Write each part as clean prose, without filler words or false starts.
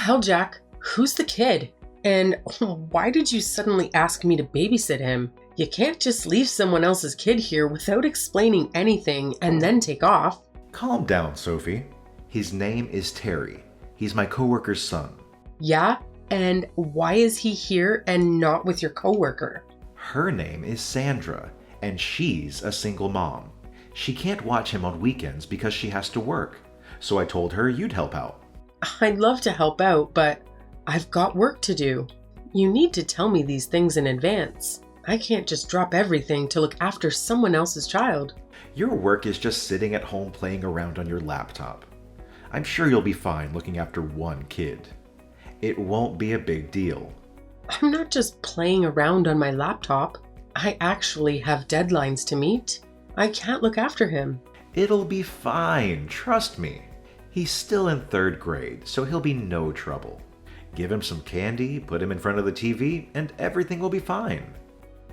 the hell, Jack? Who's the kid? And why did you suddenly ask me to babysit him? You can't just leave someone else's kid here without explaining anything and then take off. Calm down, Sophie. His name is Terry. He's my coworker's son. Yeah? And why is he here and not with your coworker? Her name is Sandra, and she's a single mom. She can't watch him on weekends because she has to work. So I told her you'd help out. I'd love to help out, but I've got work to do. You need to tell me these things in advance. I can't just drop everything to look after someone else's child. Your work is just sitting at home playing around on your laptop. I'm sure you'll be fine looking after one kid. It won't be a big deal. I'm not just playing around on my laptop. I actually have deadlines to meet. I can't look after him. It'll be fine, trust me. He's still in 3rd grade, so he'll be no trouble. Give him some candy, put him in front of the TV, and everything will be fine.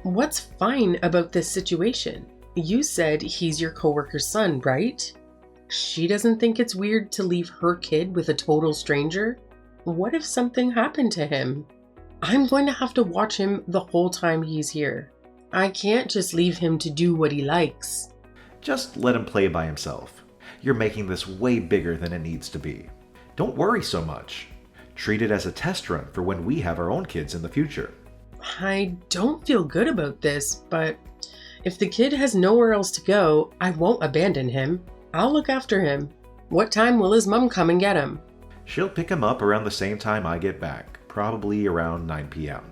What's fine about this situation? You said he's your coworker's son, right? She doesn't think it's weird to leave her kid with a total stranger? What if something happened to him? I'm going to have to watch him the whole time he's here. I can't just leave him to do what he likes. Just let him play by himself. You're making this way bigger than it needs to be. Don't worry so much. Treat it as a test run for when we have our own kids in the future. I don't feel good about this, but if the kid has nowhere else to go, I won't abandon him. I'll look after him. What time will his mom come and get him? She'll pick him up around the same time I get back, probably around 9 p.m.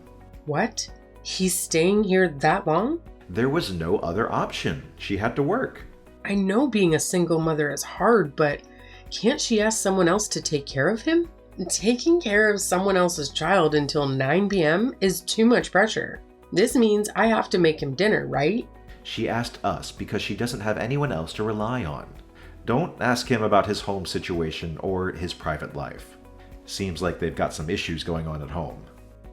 What? He's staying here that long? There was no other option. She had to work. I know being a single mother is hard, but can't she ask someone else to take care of him? Taking care of someone else's child until 9 p.m. is too much pressure. This means I have to make him dinner, right? She asked us because she doesn't have anyone else to rely on. Don't ask him about his home situation or his private life. Seems like they've got some issues going on at home.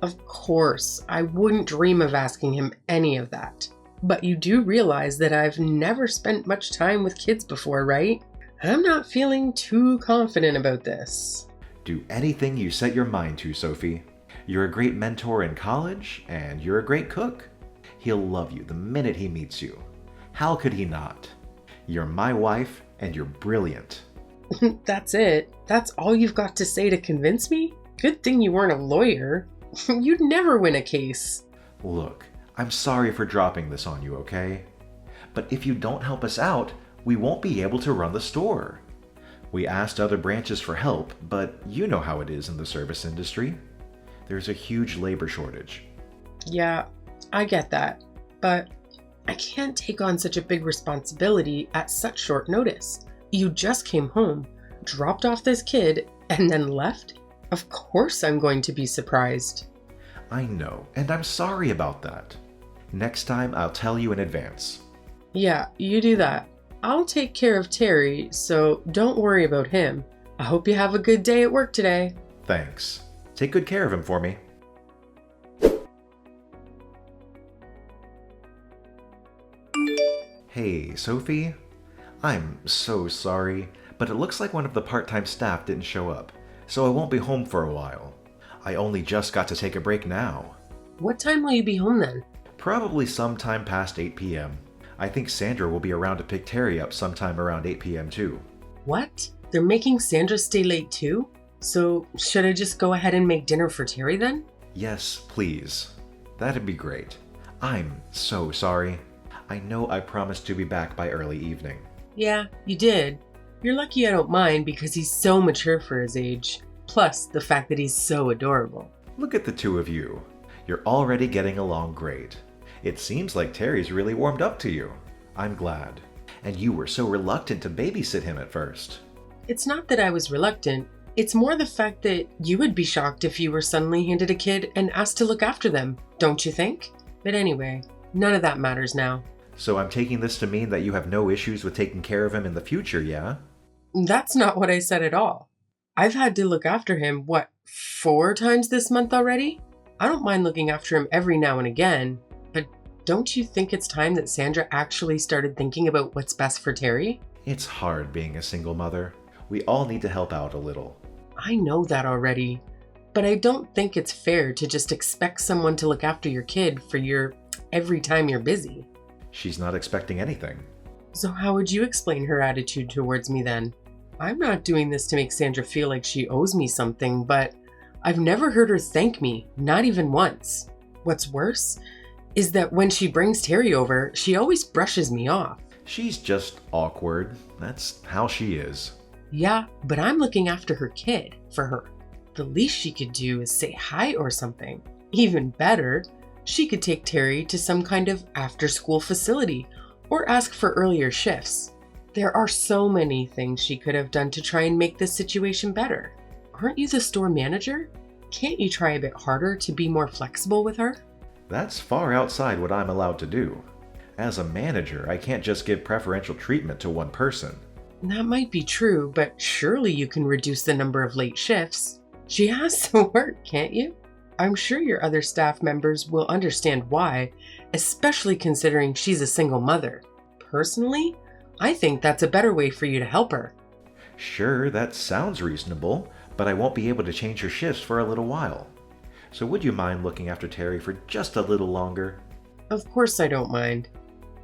Of course, I wouldn't dream of asking him any of that. But you do realize that I've never spent much time with kids before, right? I'm not feeling too confident about this. Do anything you set your mind to, Sophie. You're a great mentor in college, and you're a great cook. He'll love you the minute he meets you. How could he not? You're my wife, and you're brilliant. That's it? That's all you've got to say to convince me? Good thing you weren't a lawyer. You'd never win a case. Look, I'm sorry for dropping this on you, okay? But if you don't help us out, we won't be able to run the store. We asked other branches for help, but you know how it is in the service industry. There's a huge labor shortage. Yeah, I get that. But I can't take on such a big responsibility at such short notice. You just came home, dropped off this kid, and then left? Of course I'm going to be surprised. I know, and I'm sorry about that. Next time I'll tell you in advance. Yeah, you do that. I'll take care of Terry, so don't worry about him. I hope you have a good day at work today. Thanks. Take good care of him for me. Hey, Sophie. I'm so sorry, but it looks like one of the part-time staff didn't show up, so I won't be home for a while. I only just got to take a break now. What time will you be home then? Probably sometime past 8 p.m. I think Sandra will be around to pick Terry up sometime around 8 p.m. too. What? They're making Sandra stay late too? So should I just go ahead and make dinner for Terry then? Yes, please. That'd be great. I'm so sorry. I know I promised to be back by early evening. Yeah, you did. You're lucky I don't mind because he's so mature for his age. Plus, the fact that he's so adorable. Look at the two of you. You're already getting along great. It seems like Terry's really warmed up to you. I'm glad. And you were so reluctant to babysit him at first. It's not that I was reluctant. It's more the fact that you would be shocked if you were suddenly handed a kid and asked to look after them, don't you think? But anyway, none of that matters now. So I'm taking this to mean that you have no issues with taking care of him in the future, yeah? That's not what I said at all. I've had to look after him, 4 times this month already? I don't mind looking after him every now and again, but don't you think it's time that Sandra actually started thinking about what's best for Terry? It's hard being a single mother. We all need to help out a little. I know that already. But I don't think it's fair to just expect someone to look after your kid for your every time you're busy. She's not expecting anything. So how would you explain her attitude towards me then? I'm not doing this to make Sandra feel like she owes me something, but I've never heard her thank me, not even once. What's worse is that when she brings Terry over, she always brushes me off. She's just awkward. That's how she is. Yeah, but I'm looking after her kid for her. The least she could do is say hi or something. Even better, she could take Terry to some kind of after-school facility or ask for earlier shifts. There are so many things she could have done to try and make this situation better. Aren't you the store manager? Can't you try a bit harder to be more flexible with her? That's far outside what I'm allowed to do. As a manager, I can't just give preferential treatment to one person. That might be true, but surely you can reduce the number of late shifts. She has to work, can't you? I'm sure your other staff members will understand why, especially considering she's a single mother. Personally, I think that's a better way for you to help her. Sure, that sounds reasonable, but I won't be able to change her shifts for a little while. So would you mind looking after Terry for just a little longer? Of course I don't mind.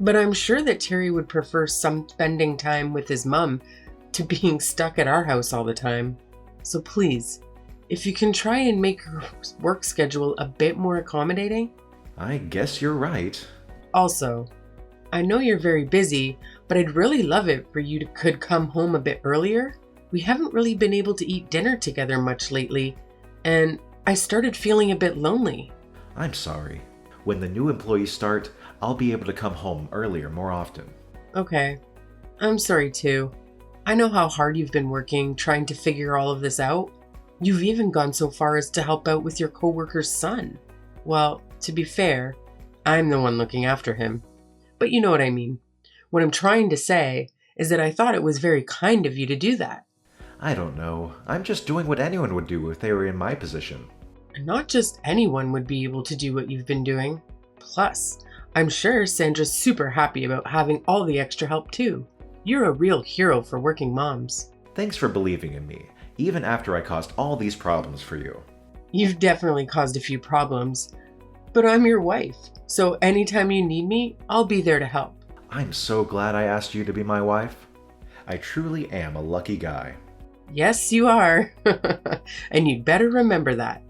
But I'm sure that Terry would prefer some spending time with his mom to being stuck at our house all the time. So please, if you can try and make her work schedule a bit more accommodating. I guess you're right. Also, I know you're very busy, but I'd really love it for you to could come home a bit earlier. We haven't really been able to eat dinner together much lately, and I started feeling a bit lonely. I'm sorry. When the new employees start, I'll be able to come home earlier more often. Okay. I'm sorry too. I know how hard you've been working trying to figure all of this out. You've even gone so far as to help out with your coworker's son. Well, to be fair, I'm the one looking after him. But you know what I mean. What I'm trying to say is that I thought it was very kind of you to do that. I don't know. I'm just doing what anyone would do if they were in my position. And not just anyone would be able to do what you've been doing. Plus, I'm sure Sandra's super happy about having all the extra help too. You're a real hero for working moms. Thanks for believing in me, even after I caused all these problems for you. You've definitely caused a few problems, but I'm your wife, so anytime you need me, I'll be there to help. I'm so glad I asked you to be my wife. I truly am a lucky guy. Yes, you are. And you'd better remember that.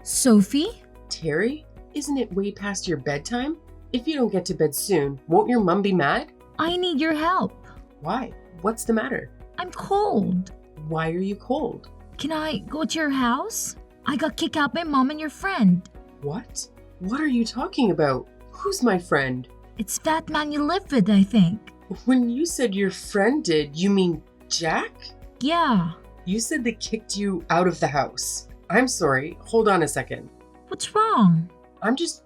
Sophie? Terry, isn't it way past your bedtime? If you don't get to bed soon, won't your mom be mad? I need your help. Why? What's the matter? I'm cold. Why are you cold? Can I go to your house? I got kicked out by Mom and your friend. What? What are you talking about? Who's my friend? It's that man you live with, I think. When you said your friend did, you mean Jack? Yeah. You said they kicked you out of the house. I'm sorry. Hold on a second. What's wrong? I'm just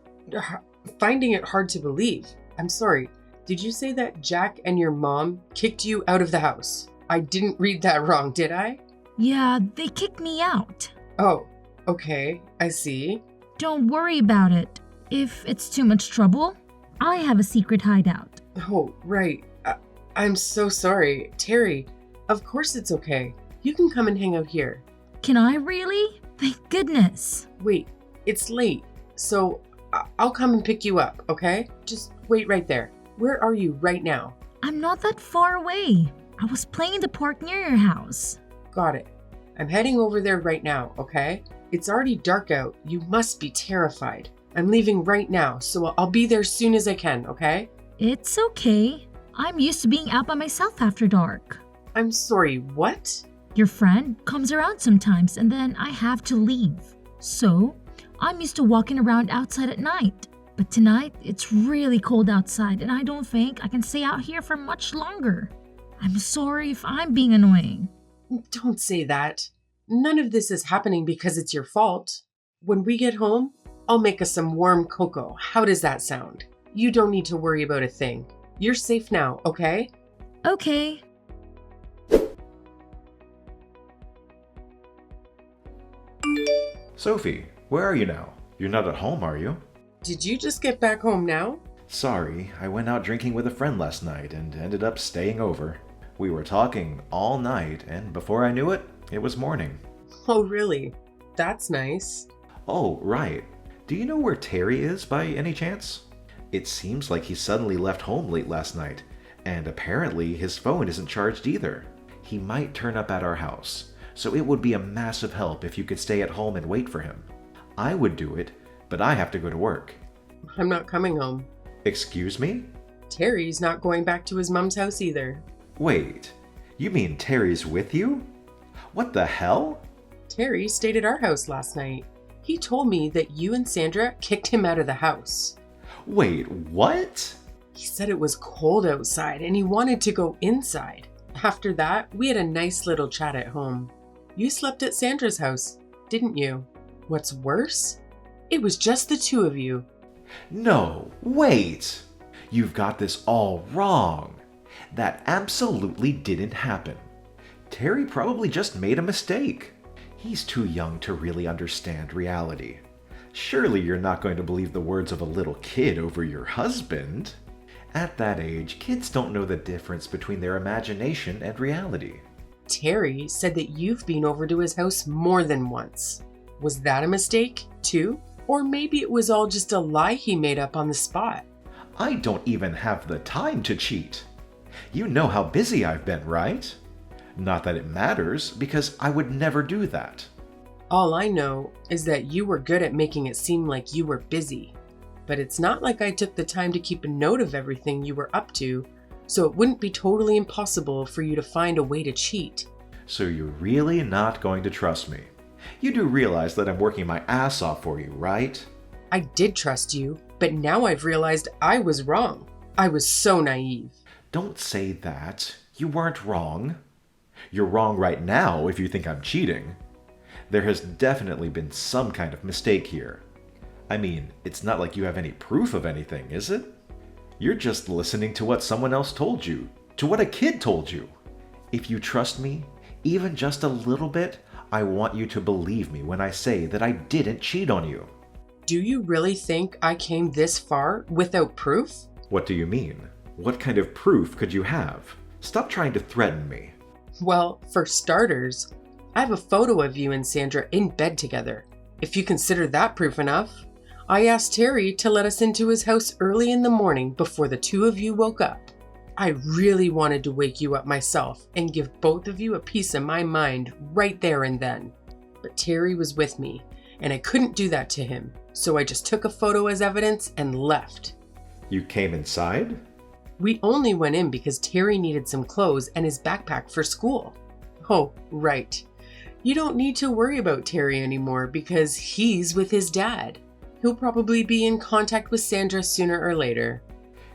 finding it hard to believe. I'm sorry. Did you say that Jack and your mom kicked you out of the house? I didn't read that wrong, did I? Yeah, they kicked me out. Oh, okay. I see. Don't worry about it. If it's too much trouble, I have a secret hideout. Oh, right. I'm so sorry. Terry, of course it's okay. You can come and hang out here. Can I really? Thank goodness. Wait, it's late. So I'll come and pick you up, okay? Just wait right there. Where are you right now? I'm not that far away. I was playing in the park near your house. Got it. I'm heading over there right now, okay? It's already dark out. You must be terrified. I'm leaving right now, so I'll be there as soon as I can, okay? It's okay. I'm used to being out by myself after dark. I'm sorry, what? Your friend comes around sometimes and then I have to leave. So, I'm used to walking around outside at night. But tonight, it's really cold outside and I don't think I can stay out here for much longer. I'm sorry if I'm being annoying. Don't say that. None of this is happening because it's your fault. When we get home, I'll make us some warm cocoa. How does that sound? You don't need to worry about a thing. You're safe now, okay? Okay. Sophie, where are you now? You're not at home, are you? Did you just get back home now? Sorry, I went out drinking with a friend last night and ended up staying over. We were talking all night, and before I knew it, it was morning. Oh, really? That's nice. Oh, right. Do you know where Terry is by any chance? It seems like he suddenly left home late last night, and apparently his phone isn't charged either. He might turn up at our house, so it would be a massive help if you could stay at home and wait for him. I would do it, but I have to go to work. I'm not coming home. Excuse me? Terry's not going back to his mom's house either. Wait, you mean Terry's with you? What the hell? Terry stayed at our house last night. He told me that you and Sandra kicked him out of the house. Wait, what? He said it was cold outside and he wanted to go inside. After that, we had a nice little chat at home. You slept at Sandra's house, didn't you? What's worse? It was just the two of you. No, wait! You've got this all wrong. That absolutely didn't happen. Terry probably just made a mistake. He's too young to really understand reality. Surely you're not going to believe the words of a little kid over your husband. At that age, kids don't know the difference between their imagination and reality. Terry said that you've been over to his house more than once. Was that a mistake, too? Or maybe it was all just a lie he made up on the spot. I don't even have the time to cheat. You know how busy I've been, right? Not that it matters, because I would never do that. All I know is that you were good at making it seem like you were busy. But it's not like I took the time to keep a note of everything you were up to, so it wouldn't be totally impossible for you to find a way to cheat. So you're really not going to trust me? You do realize that I'm working my ass off for you, right? I did trust you, but now I've realized I was wrong. I was so naive. Don't say that. You weren't wrong. You're wrong right now if you think I'm cheating. There has definitely been some kind of mistake here. I mean, it's not like you have any proof of anything, is it? You're just listening to what someone else told you, to what a kid told you. If you trust me, even just a little bit, I want you to believe me when I say that I didn't cheat on you. Do you really think I came this far without proof? What do you mean? What kind of proof could you have? Stop trying to threaten me. Well, for starters, I have a photo of you and Sandra in bed together. If you consider that proof enough, I asked Terry to let us into his house early in the morning before the two of you woke up. I really wanted to wake you up myself and give both of you a piece of my mind right there and then. But Terry was with me, and I couldn't do that to him, so I just took a photo as evidence and left. You came inside? We only went in because Terry needed some clothes and his backpack for school. Oh, right. You don't need to worry about Terry anymore because he's with his dad. He'll probably be in contact with Sandra sooner or later.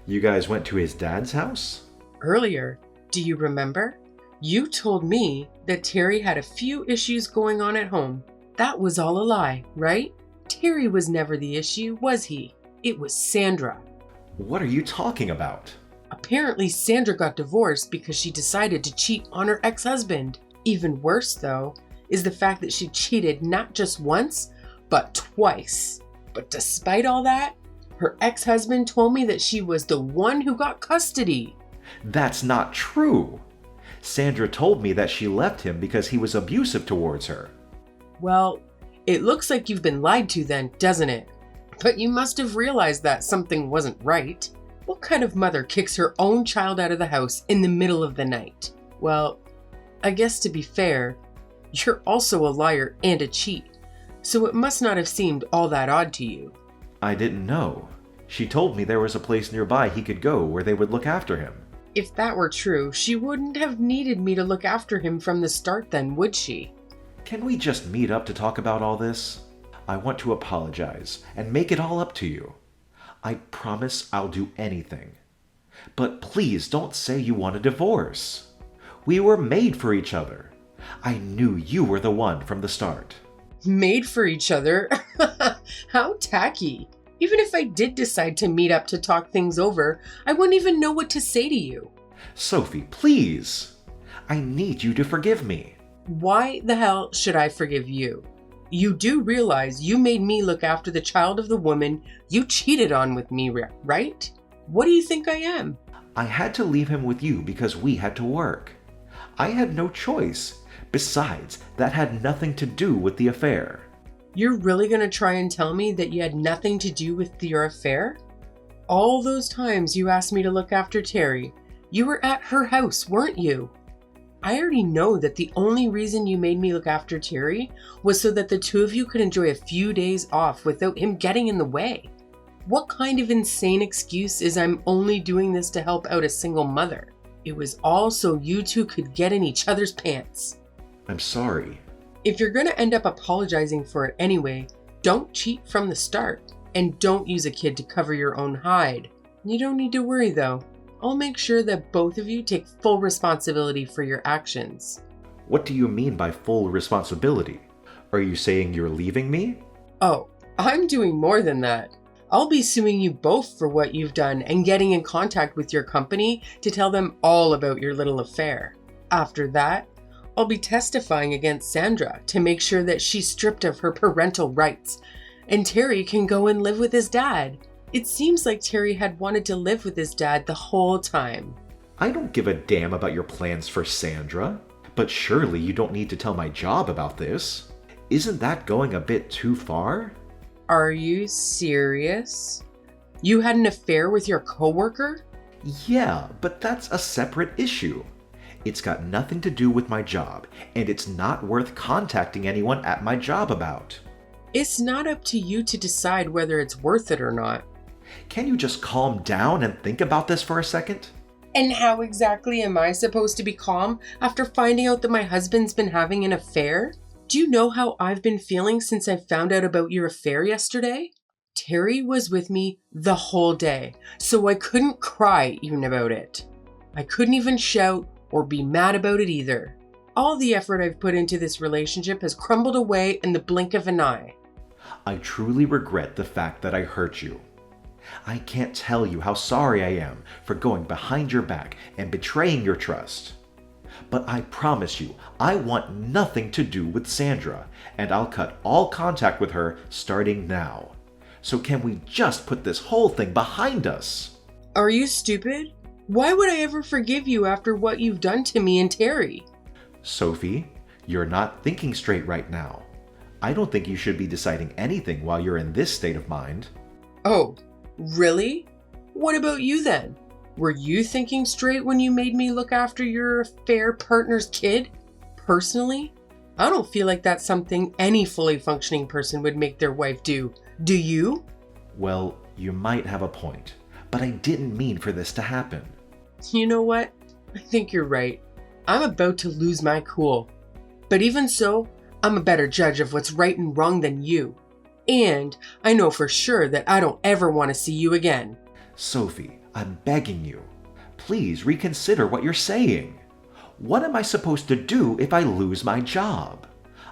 You guys went to his dad's house? Earlier, do you remember? You told me that Terry had a few issues going on at home. That was all a lie, right? Terry was never the issue, was he? It was Sandra. What are you talking about? Apparently, Sandra got divorced because she decided to cheat on her ex-husband. Even worse, though, is the fact that she cheated not just once, but twice. But despite all that, her ex-husband told me that she was the one who got custody. That's not true. Sandra told me that she left him because he was abusive towards her. Well, it looks like you've been lied to then, doesn't it? But you must have realized that something wasn't right. What kind of mother kicks her own child out of the house in the middle of the night? Well, I guess to be fair, you're also a liar and a cheat, so it must not have seemed all that odd to you. I didn't know. She told me there was a place nearby he could go where they would look after him. If that were true, she wouldn't have needed me to look after him from the start then, would she? Can we just meet up to talk about all this? I want to apologize and make it all up to you. I promise I'll do anything. But please don't say you want a divorce. We were made for each other. I knew you were the one from the start. Made for each other? How tacky. Even if I did decide to meet up to talk things over, I wouldn't even know what to say to you. Sophie, please. I need you to forgive me. Why the hell should I forgive you? You do realize you made me look after the child of the woman you cheated on with me, right? What do you think I am? I had to leave him with you because we had to work. I had no choice. Besides, that had nothing to do with the affair. You're really going to try and tell me that you had nothing to do with your affair? All those times you asked me to look after Terry, you were at her house, weren't you? I already know that the only reason you made me look after Terry was so that the two of you could enjoy a few days off without him getting in the way. What kind of insane excuse is I'm only doing this to help out a single mother? It was all so you two could get in each other's pants. I'm sorry. If you're going to end up apologizing for it anyway, don't cheat from the start. And don't use a kid to cover your own hide. You don't need to worry though. I'll make sure that both of you take full responsibility for your actions. What do you mean by full responsibility? Are you saying you're leaving me? Oh, I'm doing more than that. I'll be suing you both for what you've done and getting in contact with your company to tell them all about your little affair. After that, I'll be testifying against Sandra to make sure that she's stripped of her parental rights and Terry can go and live with his dad. It seems like Terry had wanted to live with his dad the whole time. I don't give a damn about your plans for Sandra, but surely you don't need to tell my job about this. Isn't that going a bit too far? Are you serious? You had an affair with your coworker? Yeah, but that's a separate issue. It's got nothing to do with my job, and it's not worth contacting anyone at my job about. It's not up to you to decide whether it's worth it or not. Can you just calm down and think about this for a second? And how exactly am I supposed to be calm after finding out that my husband's been having an affair? Do you know how I've been feeling since I found out about your affair yesterday? Terry was with me the whole day, so I couldn't cry even about it. I couldn't even shout or be mad about it either. All the effort I've put into this relationship has crumbled away in the blink of an eye. I truly regret the fact that I hurt you. I can't tell you how sorry I am for going behind your back and betraying your trust. But I promise you, I want nothing to do with Sandra, and I'll cut all contact with her starting now. So can we just put this whole thing behind us? Are you stupid? Why would I ever forgive you after what you've done to me and Terry? Sophie, you're not thinking straight right now. I don't think you should be deciding anything while you're in this state of mind. Oh, really? What about you then? Were you thinking straight when you made me look after your affair partner's kid? Personally, I don't feel like that's something any fully functioning person would make their wife do. Do you? Well, you might have a point, but I didn't mean for this to happen. You know what? I think you're right. I'm about to lose my cool. But even so, I'm a better judge of what's right and wrong than you. And I know for sure that I don't ever want to see you again. Sophie, I'm begging you. Please reconsider what you're saying. What am I supposed to do if I lose my job?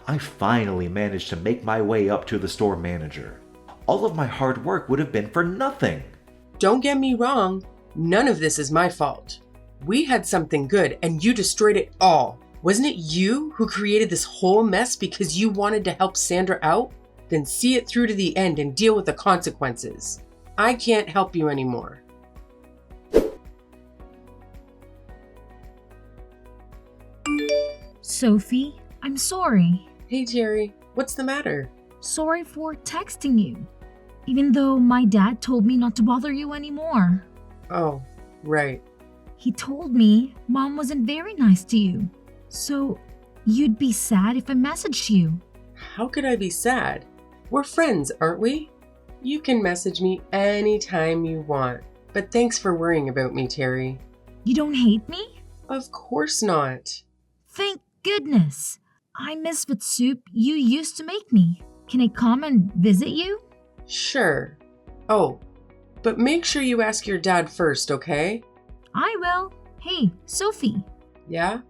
I finally managed to make my way up to the store manager. All of my hard work would have been for nothing. Don't get me wrong. None of this is my fault. We had something good and you destroyed it all. Wasn't it you who created this whole mess because you wanted to help Sandra out? Then see it through to the end and deal with the consequences. I can't help you anymore. Sophie, I'm sorry. Hey Terry, what's the matter? Sorry for texting you. Even though my dad told me not to bother you anymore. Oh, right. He told me Mom wasn't very nice to you. So you'd be sad if I messaged you. How could I be sad? We're friends, aren't we? You can message me anytime you want. But thanks for worrying about me, Terry. You don't hate me? Of course not. Thank goodness. I miss the soup you used to make me. Can I come and visit you? Sure. Oh, but make sure you ask your dad first, okay? I will. Hey, Sophie. Yeah?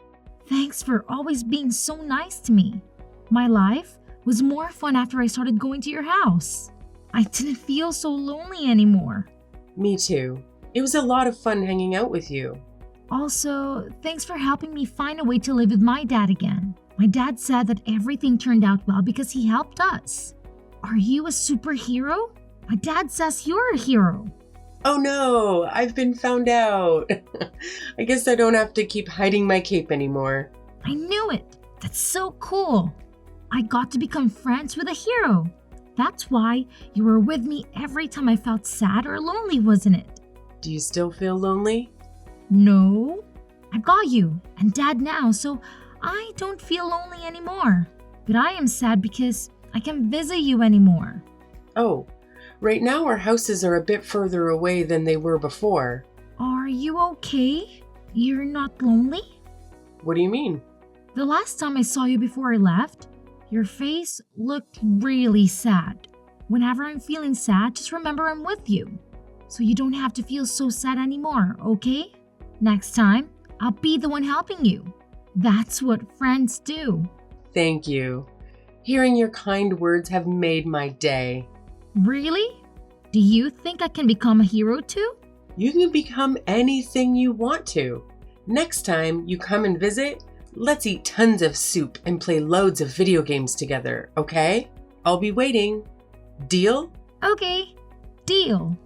Thanks for always being so nice to me. My life was more fun after I started going to your house. I didn't feel so lonely anymore. Me too. It was a lot of fun hanging out with you. Also, thanks for helping me find a way to live with my dad again. My dad said that everything turned out well because he helped us. Are you a superhero? My dad says you're a hero. Oh no, I've been found out. I guess I don't have to keep hiding my cape anymore. I knew it! That's so cool! I got to become friends with a hero. That's why you were with me every time I felt sad or lonely, wasn't it? Do you still feel lonely? No. I got you and Dad now, so I don't feel lonely anymore. But I am sad because I can't visit you anymore. Oh, right now our houses are a bit further away than they were before. Are you okay? You're not lonely? What do you mean? The last time I saw you before I left, your face looked really sad. Whenever I'm feeling sad, just remember I'm with you. So you don't have to feel so sad anymore, okay? Next time, I'll be the one helping you. That's what friends do. Thank you. Hearing your kind words have made my day. Really? Do you think I can become a hero too? You can become anything you want to. Next time you come and visit, let's eat tons of soup and play loads of video games together, okay? I'll be waiting. Deal? Okay, deal.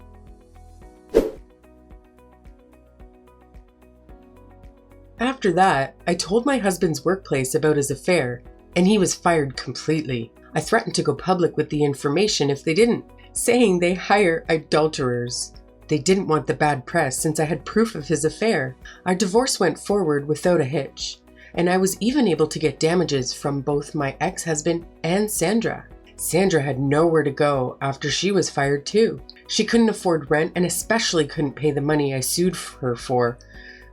After that, I told my husband's workplace about his affair, and he was fired completely. I threatened to go public with the information if they didn't, saying they hire adulterers. They didn't want the bad press since I had proof of his affair. Our divorce went forward without a hitch, and I was even able to get damages from both my ex-husband and Sandra. Sandra had nowhere to go after she was fired too. She couldn't afford rent and especially couldn't pay the money I sued her for,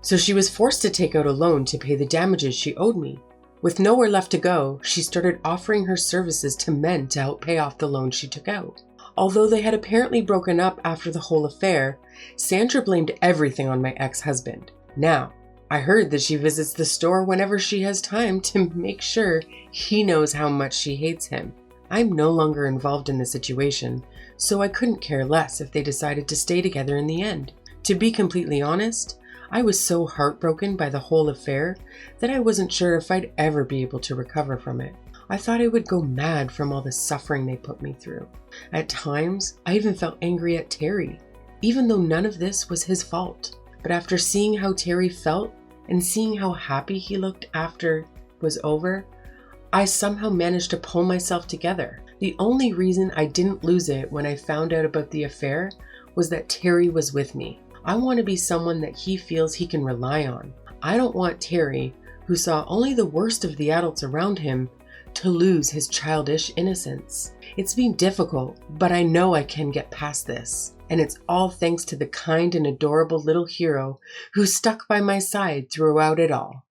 so she was forced to take out a loan to pay the damages she owed me. With nowhere left to go, she started offering her services to men to help pay off the loan she took out. Although they had apparently broken up after the whole affair, Sandra blamed everything on my ex-husband. Now, I heard that she visits the store whenever she has time to make sure he knows how much she hates him. I'm no longer involved in the situation, so I couldn't care less if they decided to stay together in the end. To be completely honest, I was so heartbroken by the whole affair that I wasn't sure if I'd ever be able to recover from it. I thought I would go mad from all the suffering they put me through. At times, I even felt angry at Terry, even though none of this was his fault. But after seeing how Terry felt and seeing how happy he looked after it was over, I somehow managed to pull myself together. The only reason I didn't lose it when I found out about the affair was that Terry was with me. I want to be someone that he feels he can rely on. I don't want Terry, who saw only the worst of the adults around him, to lose his childish innocence. It's been difficult, but I know I can get past this. And it's all thanks to the kind and adorable little hero who stuck by my side throughout it all.